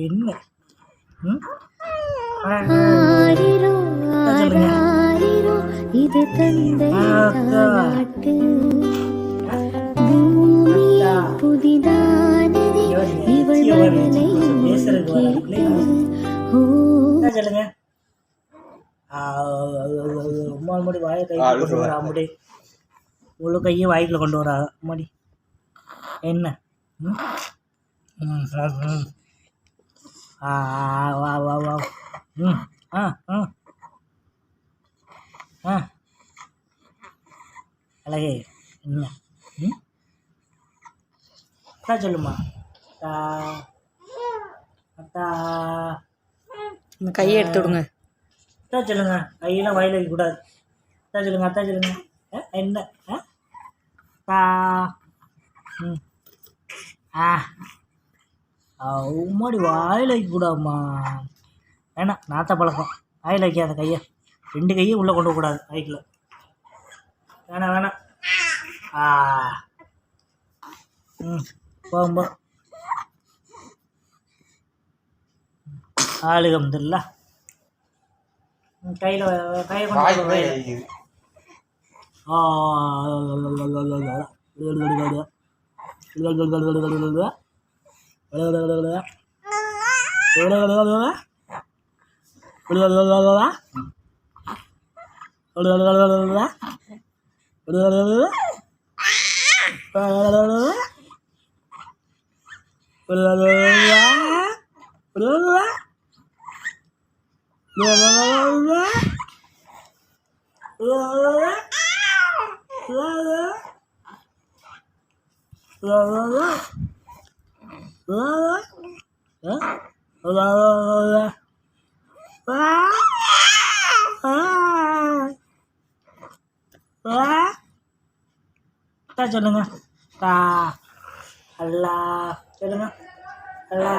என்ன இது தந்தை தாலாட்டு பூமியை புதிதானதே இவள் மழலை கேட்டு சொல்லுங்க அம்மாடி வாயை கையில் கொண்டு வரா அம்மாடி முழு கையை வாய்க்குள்ள கொண்டு வரா அம்மாடி என்ன வா வா வா அழகே என்ன அத்தா சொல்லுமா அத்தா அத்தா இந்த கையை எடுத்து விடுங்க. அத்தா சொல்லுங்க, கையெல்லாம் வாயில் வைக்கக்கூடாது. அத்தா சொல்லுங்க, அத்தா சொல்லுங்க. என்ன அத்தா உம்மாடி வாயில் வைக்கக்கூடாதும்மா. வேணாம், நாத்த பழக்கம். வாயில் வைக்காத கையை, 2 கையும் உள்ளே கொண்டு போகக்கூடாது வாய்க்குள்ள. வேணாம் வேணாம். போகும்போ ஆளுகம்தில்ல கையில் கையை கொண்டு சொல்லுங்க. அல்லா சொல்லுங்க. அல்லா